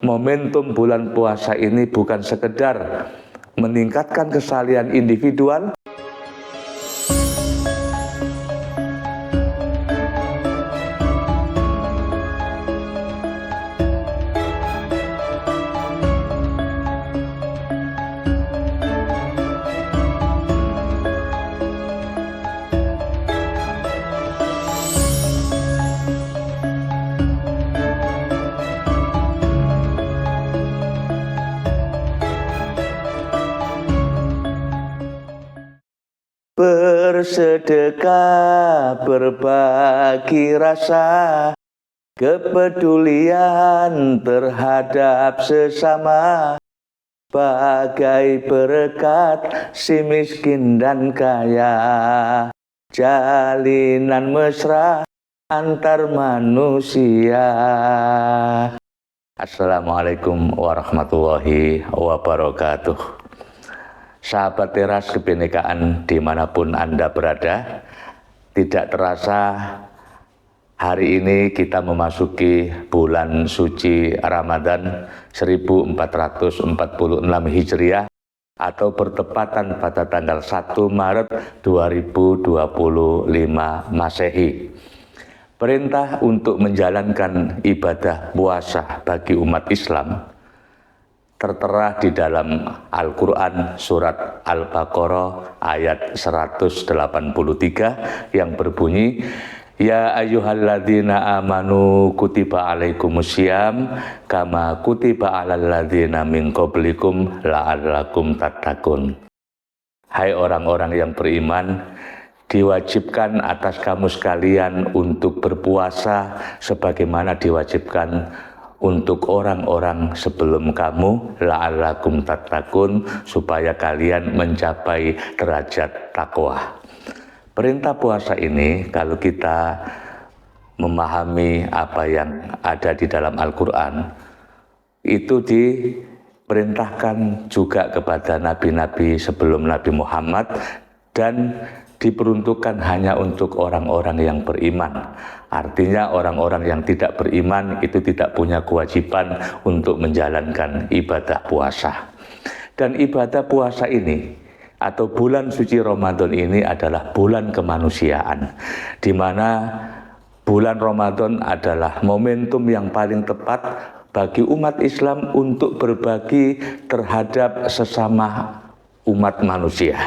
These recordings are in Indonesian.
momentum bulan puasa ini bukan sekedar meningkatkan kesalian individual, bersedekah, berbagi rasa, kepedulian terhadap sesama, bagai berkat si miskin dan kaya, jalinan mesra antar manusia. Assalamualaikum warahmatullahi wabarakatuh. Sahabat Teras Kebinekaan dimanapun Anda berada, tidak terasa hari ini kita memasuki bulan suci Ramadan 1446 Hijriah atau bertepatan pada tanggal 1 Maret 2025 Masehi. Perintah untuk menjalankan ibadah puasa bagi umat Islam tertera di dalam Al-Quran surat Al-Baqarah ayat 183 yang berbunyi, Ya ayyuhalladzina amanu kutiba alaikumusiyam kama kutiba alal ladzina min qablikum la'allakum tattaqun. Hai orang-orang yang beriman, diwajibkan atas kamu sekalian untuk berpuasa sebagaimana diwajibkan untuk orang-orang sebelum kamu, la'allakum tattaqun, supaya kalian mencapai derajat takwa. Perintah puasa ini, kalau kita memahami apa yang ada di dalam Al-Quran, itu diperintahkan juga kepada nabi-nabi sebelum Nabi Muhammad dan diperuntukkan hanya untuk orang-orang yang beriman. Artinya orang-orang yang tidak beriman itu tidak punya kewajiban untuk menjalankan ibadah puasa. Dan ibadah puasa ini atau bulan suci Ramadan ini adalah bulan kemanusiaan, di mana bulan Ramadan adalah momentum yang paling tepat bagi umat Islam untuk berbagi terhadap sesama umat manusia.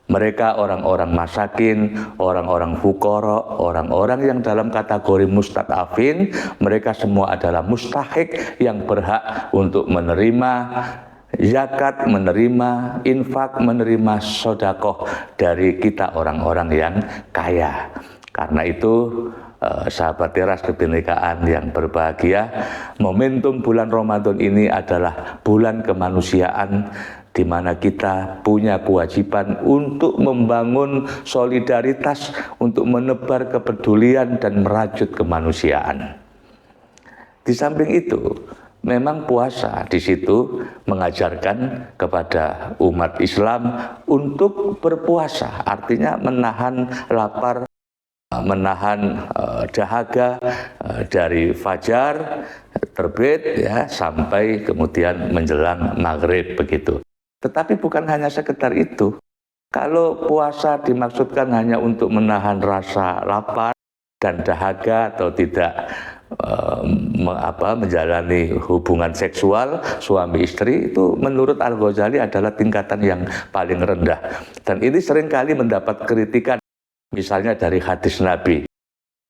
Mereka orang-orang masakin, orang-orang fuqara, orang-orang yang dalam kategori mustadafin, mereka semua adalah mustahik yang berhak untuk menerima zakat, menerima infak, menerima sedekah dari kita orang-orang yang kaya. Karena itu, sahabat Teras Kebinekaan yang berbahagia, momentum bulan Ramadan ini adalah bulan kemanusiaan, di mana kita punya kewajiban untuk membangun solidaritas, untuk menebar kepedulian dan merajut kemanusiaan. Di samping itu, memang puasa di situ mengajarkan kepada umat Islam untuk berpuasa, artinya menahan lapar, menahan dahaga dari fajar terbit ya sampai kemudian menjelang maghrib begitu. Tetapi bukan hanya sekedar itu. Kalau puasa dimaksudkan hanya untuk menahan rasa lapar dan dahaga atau tidak menjalani hubungan seksual suami istri, itu menurut Al-Ghazali adalah tingkatan yang paling rendah. Dan ini seringkali mendapat kritikan, misalnya dari hadis Nabi,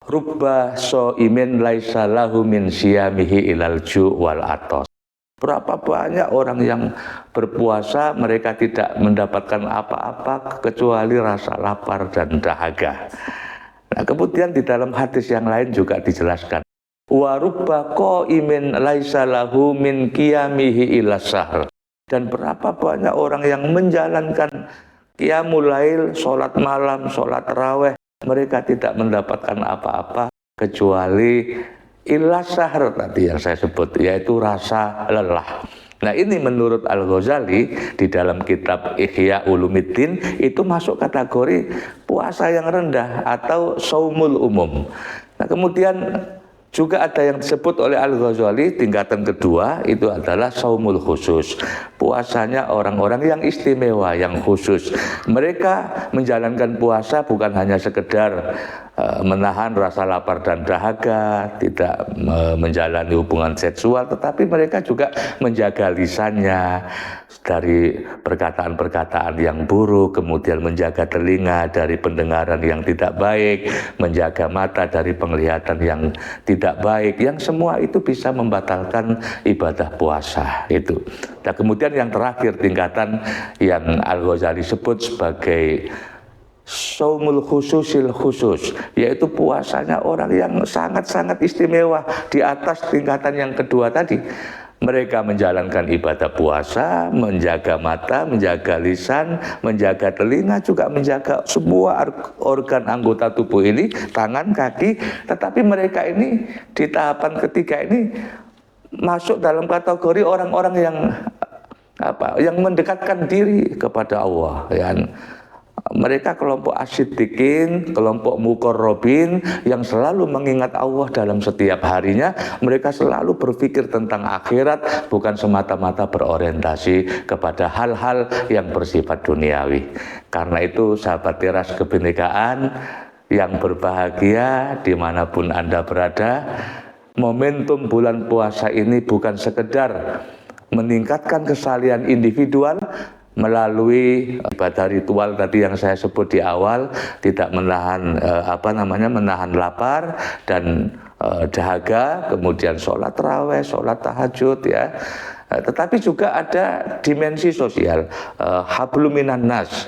rubba so'imin laisa lahu min siyamihi ilal ju' wal atos. Berapa banyak orang yang berpuasa, mereka tidak mendapatkan apa-apa kecuali rasa lapar dan dahaga. Nah, kemudian di dalam hadis yang lain juga dijelaskan, wa rubba qaimin laisa lahu min qiyamihi ila sahr. Dan berapa banyak orang yang menjalankan qiyamul lail, sholat malam, sholat tarawih, mereka tidak mendapatkan apa-apa kecuali illa sahr tadi yang saya sebut, yaitu rasa lelah. Nah, ini menurut Al-Ghazali di dalam kitab Ihya Ulumuddin itu masuk kategori puasa yang rendah atau saumul umum. Nah, kemudian Juga ada yang disebut oleh Al-Ghazali tingkatan kedua, itu adalah saumul khusus. Puasanya orang-orang yang istimewa, yang khusus. Mereka menjalankan puasa bukan hanya sekedar menahan rasa lapar dan dahaga, tidak menjalani hubungan seksual, tetapi mereka juga menjaga lisannya dari perkataan-perkataan yang buruk, kemudian menjaga telinga dari pendengaran yang tidak baik, menjaga mata dari penglihatan yang tidak baik, yang semua itu bisa membatalkan ibadah puasa itu. Dan kemudian yang terakhir tingkatan yang Al-Ghazali sebut sebagai saumul khususil khusus, yaitu puasanya orang yang sangat-sangat istimewa di atas tingkatan yang kedua tadi. Mereka menjalankan ibadah puasa, menjaga mata, menjaga lisan, menjaga telinga, juga menjaga semua organ anggota tubuh ini, tangan, kaki. Tetapi mereka ini di tahapan ketiga ini masuk dalam kategori orang-orang yang mendekatkan diri kepada Allah, ya. Mereka kelompok asyidikin, kelompok muqarrabin yang selalu mengingat Allah dalam setiap harinya. Mereka selalu berpikir tentang akhirat, bukan semata-mata berorientasi kepada hal-hal yang bersifat duniawi. Karena itu sahabat teras kebinekaan yang berbahagia dimanapun Anda berada, momentum bulan puasa ini bukan sekedar meningkatkan kesalian individual melalui ibadah ritual tadi yang saya sebut di awal, tidak menahan menahan lapar dan dahaga, kemudian sholat tarawih, sholat tahajud, ya. Tetapi juga ada dimensi sosial, hablum minan nas,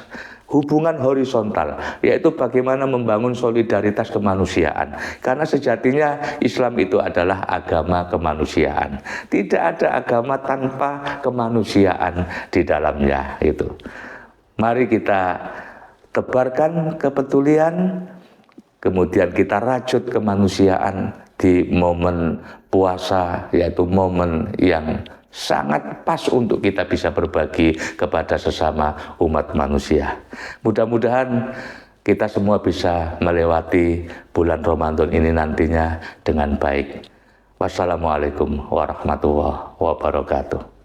hubungan horizontal, yaitu bagaimana membangun solidaritas kemanusiaan. Karena sejatinya Islam itu adalah agama kemanusiaan. Tidak ada agama tanpa kemanusiaan di dalamnya itu. Mari kita tebarkan kepedulian, kemudian kita rajut kemanusiaan di momen puasa, yaitu momen yang sangat pas untuk kita bisa berbagi kepada sesama umat manusia. Mudah-mudahan kita semua bisa melewati bulan Ramadan ini nantinya dengan baik. Wassalamualaikum warahmatullahi wabarakatuh.